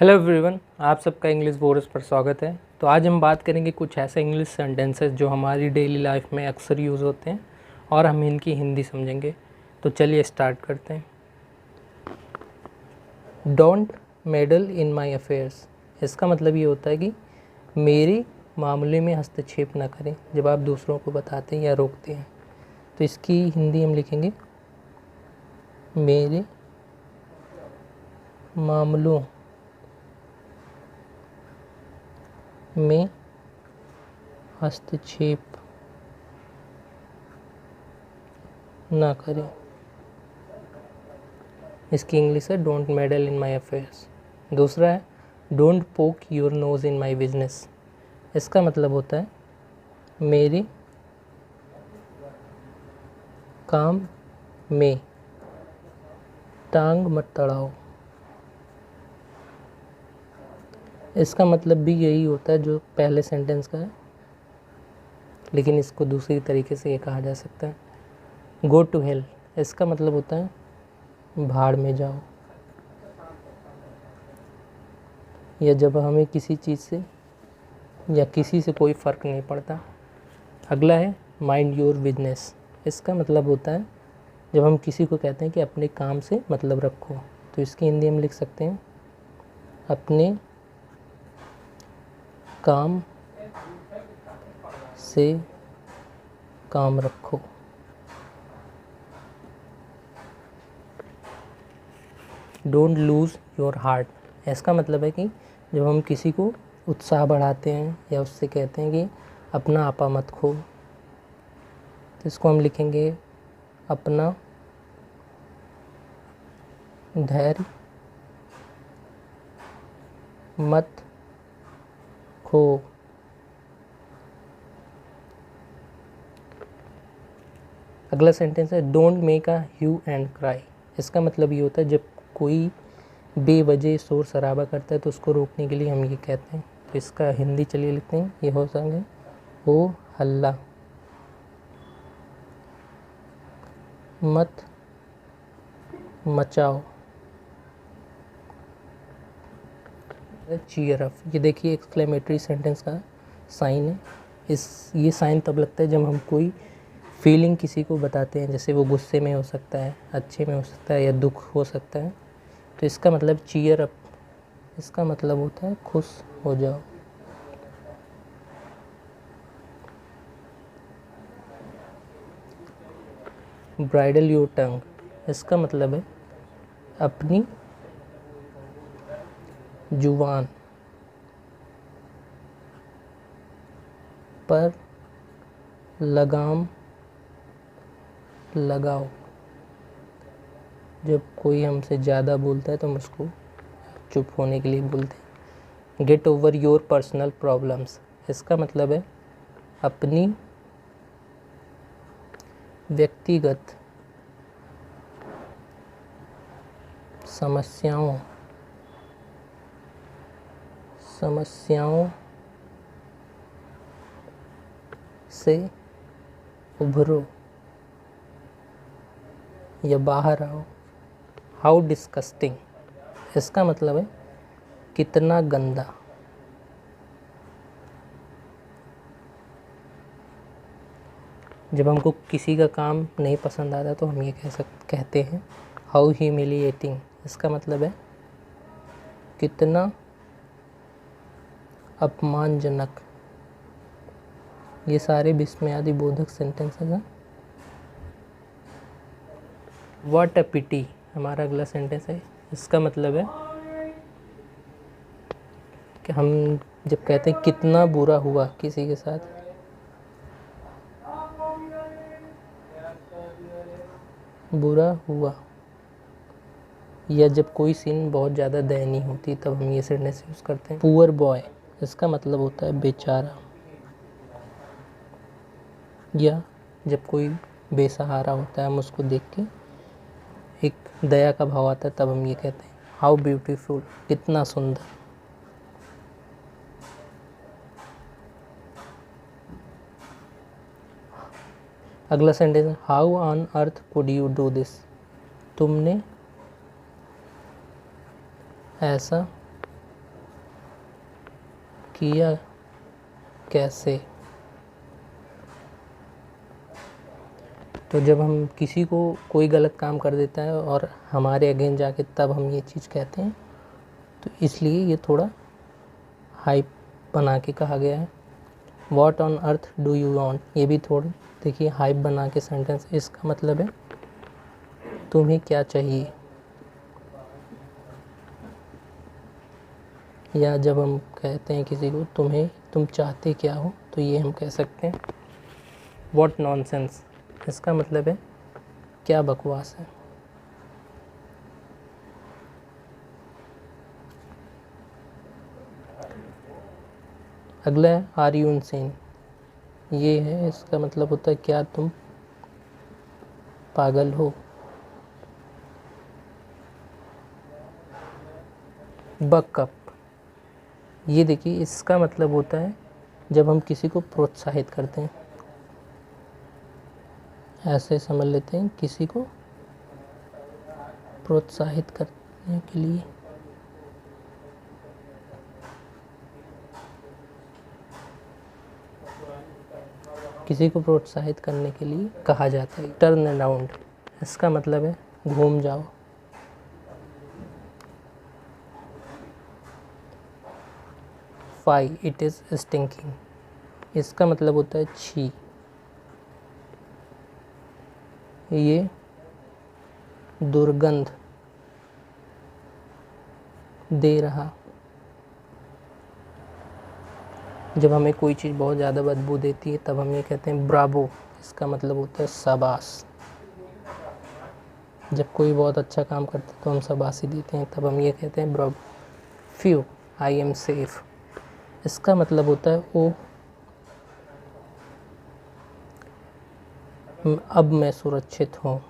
Hello everyone, आप सबका English bourse पर स्वागत है। तो आज हम बात करेंगे कुछ ऐसे इंग्लिश सेंटेंसेस जो हमारी डेली लाइफ में अक्सर यूज़ होते हैं और हम इनकी हिंदी समझेंगे। तो चलिए स्टार्ट करते हैं। Don't medal in my affairs, इसका मतलब ये होता है कि मेरे मामले में हस्तक्षेप ना करें जब आप दूसरों को बताते हैं या रोकते हैं। तो इसकी हिंदी हम लिखेंगे मेरे मामलों में हस्तक्षेप ना करें। इसकी इंग्लिश है don't medal in my affairs. दूसरा है डोंट पोक your nose in my business. इसका मतलब होता है मेरे काम में टांग मत अड़ाओ। इसका मतलब भी यही होता है जो पहले सेंटेंस का है, लेकिन इसको दूसरी तरीके से ये कहा जा सकता है गो टू हेल। इसका मतलब होता है भाड़ में जाओ, या जब हमें किसी चीज़ से या किसी से कोई फ़र्क नहीं पड़ता। अगला है माइंड योर बिजनेस। इसका मतलब होता है जब हम किसी को कहते हैं कि अपने काम से मतलब रखो। तो इसकी हिंदी हम लिख सकते हैं अपने काम से काम रखो। Don't lose your heart. इसका मतलब है कि जब हम किसी को उत्साह बढ़ाते हैं या उससे कहते हैं कि अपना आपा मत खो, तो इसको हम लिखेंगे अपना धैर्य मत खो। अगला सेंटेंस है don't make a hue and cry. इसका मतलब ये होता है जब कोई बेवजह शोर शराबा करता है तो उसको रोकने के लिए हम ये कहते हैं। तो इसका हिंदी चलिए लिखते हैं, ये हो सकता है हो हल्ला मत मचाओ। चीयर अप, ये देखिए एक्सक्लेमेटरी सेंटेंस का साइन है। ये साइन तब लगता है जब हम कोई फीलिंग किसी को बताते हैं, जैसे वो गुस्से में हो सकता है, अच्छे में हो सकता है या दुख हो सकता है। तो इसका मतलब चीयर अप, इसका मतलब होता है खुश हो जाओ। Bridal your tongue. इसका मतलब है अपनी जुबान पर लगाम लगाओ। जब कोई हमसे ज़्यादा बोलता है तो हम उसको चुप होने के लिए बोलते हैं। Get over your personal problems. इसका मतलब है अपनी व्यक्तिगत समस्याओं से उभरो या बाहर आओ। How disgusting. इसका मतलब है कितना गंदा। जब हमको किसी का काम नहीं पसंद आता तो हम ये कहते हैं हाउ ह्यूमिलिएटिंग। इसका मतलब है कितना अपमानजनक। ये सारे विस्मयादि बोधक सेंटेंसेस हैं। व्हाट अ पिटी हमारा अगला सेंटेंस है। इसका मतलब है कि हम जब कहते हैं कितना बुरा हुआ किसी के साथ, बुरा हुआ, या जब कोई सीन बहुत ज़्यादा दयनीय होती तब हम ये सेंटेंस यूज़ करते हैं। Poor boy. इसका मतलब होता है बेचारा, या जब कोई बेसहारा होता है हम उसको देख के एक दया का भाव आता है तब हम ये कहते हैं हाउ ब्यूटीफुल, कितना सुंदर। अगला सेंटेंस है how on earth could you do this. तुमने ऐसा किया कैसे। तो जब हम किसी को कोई गलत काम कर देता है और हमारे अगेंस्ट जाके तब हम ये चीज़ कहते हैं, तो इसलिए ये थोड़ा हाइप बना के कहा गया है। What on earth do you want, ये भी थोड़ा देखिए हाइप बना के सेंटेंस। इसका मतलब है तुम्हें क्या चाहिए। या जब हम कहते हैं किसी को तुम चाहते क्या हो, तो ये हम कह सकते हैं वॉट नॉनसेंस। इसका मतलब है क्या बकवास है। अगला है आर यू इनसेन। ये है, इसका मतलब होता है क्या तुम पागल हो। बक अप, ये देखिए इसका मतलब होता है जब हम किसी को प्रोत्साहित करते हैं। ऐसे समझ लेते हैं, किसी को प्रोत्साहित करने के लिए। किसी को प्रोत्साहित करने के लिए कहा जाता है। टर्न अराउंड, इसका मतलब है घूम जाओ। फाई, इट इज़ स्टिंकिंग, इसका मतलब होता है छी, ये दुर्गंध दे रहा। जब हमें कोई चीज़ बहुत ज़्यादा बदबू देती है तब हम ये कहते हैं ब्रावो, इसका मतलब होता है शाबाश। जब कोई बहुत अच्छा काम करता है तो हम शाबाशी देते हैं, तब हम ये कहते हैं Bravo. Few, I am safe, इसका मतलब होता है ओ अब मैं सुरक्षित हूँ।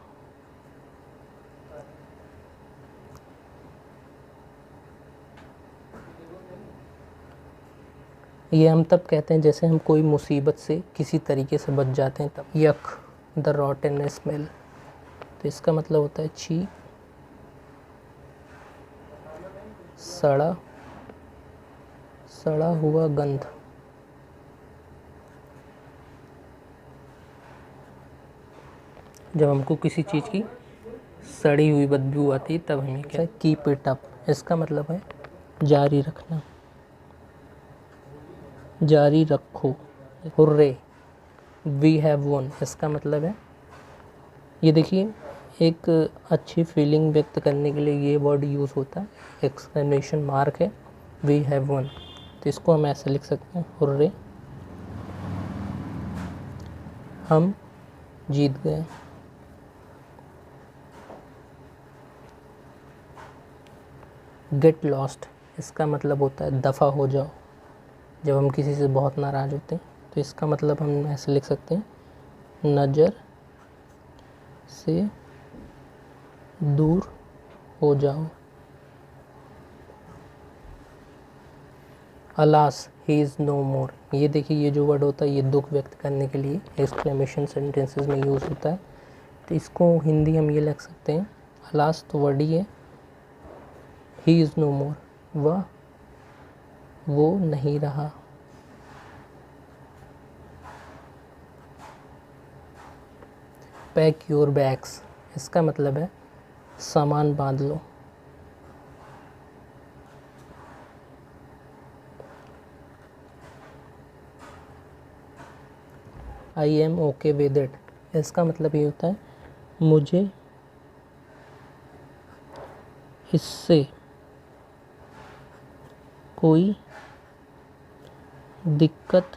ये हम तब कहते हैं जैसे हम कोई मुसीबत से किसी तरीके से बच जाते हैं तब। यक, द रॉटन स्मेल, तो इसका मतलब होता है छी, सड़ा हुआ गंध। जब हमको किसी चीज़ की सड़ी हुई बदबू आती है तब हमें क्या, कीप इट अप, इसका मतलब है जारी रखना, जारी रखो। हुर्रे, वी हैव वन, इसका मतलब है, ये देखिए एक अच्छी फीलिंग व्यक्त करने के लिए ये वर्ड यूज़ होता है, एक्सक्लेमेशन मार्क है, वी हैव वन। तो इसको हम ऐसे लिख सकते हैं, हुर्रे हम जीत गए। गेट लॉस्ट, इसका मतलब होता है दफ़ा हो जाओ। जब हम किसी से बहुत नाराज़ होते हैं तो इसका मतलब हम ऐसे लिख सकते हैं, नज़र से दूर हो जाओ। अलास, ही इज़ नो मोर, ये देखिए ये जो वर्ड होता है ये दुख व्यक्त करने के लिए एक्सक्लेमेशन सेंटेंसेस में यूज़ होता है। तो इसको हिंदी हम ये लिख सकते हैं, अलास तो वर्ड ही है, ही इज़ नो मोर, वो नहीं रहा। पैक योर बैग्स, इसका मतलब है सामान बांध लो। I am okay with it, इसका मतलब ये होता है मुझे इससे कोई दिक्कत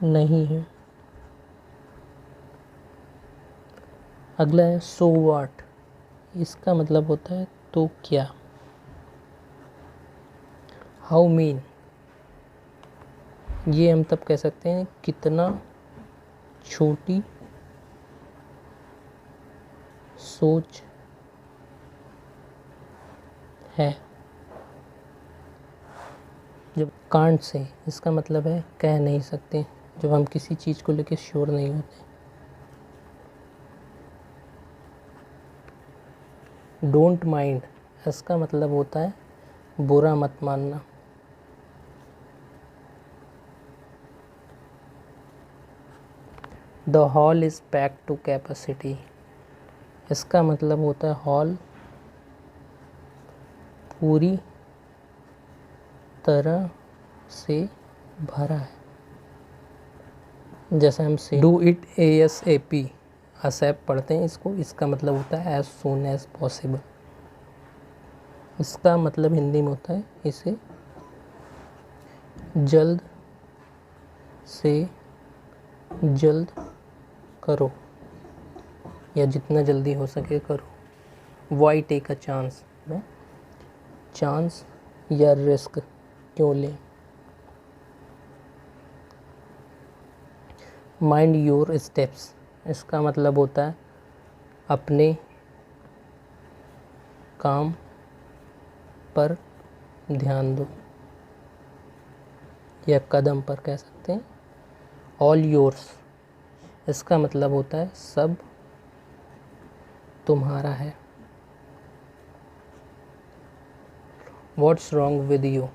नहीं है। अगला है सो व्हाट, इसका मतलब होता है तो क्या। हाउ मीन, ये हम तब कह सकते हैं कितना छोटी सोच है। जब कांट से, इसका मतलब है कह नहीं सकते, जब हम किसी चीज़ को लेकर श्योर नहीं होते। डोंट माइंड, इसका मतलब होता है बुरा मत मानना। The hall is packed to capacity. इसका मतलब होता है हॉल पूरी तरह से भरा है। जैसे हम से डू इट ASAP ASAP पढ़ते हैं इसको, इसका मतलब होता है एज सून एज पॉसिबल। इसका मतलब हिंदी में होता है इसे जल्द से जल्द करो या जितना जल्दी हो सके करो। Why take a chance, chance या रिस्क क्यों लें। माइंड योर स्टेप्स, इसका मतलब होता है अपने काम पर ध्यान दो या कदम पर कह सकते हैं। ऑल योर्स, इसका मतलब होता है सब तुम्हारा है। व्हाट्स रॉन्ग विद यू,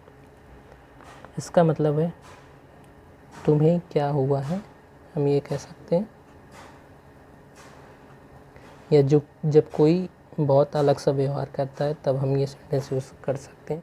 इसका मतलब है तुम्हें क्या हुआ है, हम ये कह सकते हैं। या जब कोई बहुत अलग सा व्यवहार करता है तब हम ये सेंटेंस यूज़ कर सकते हैं।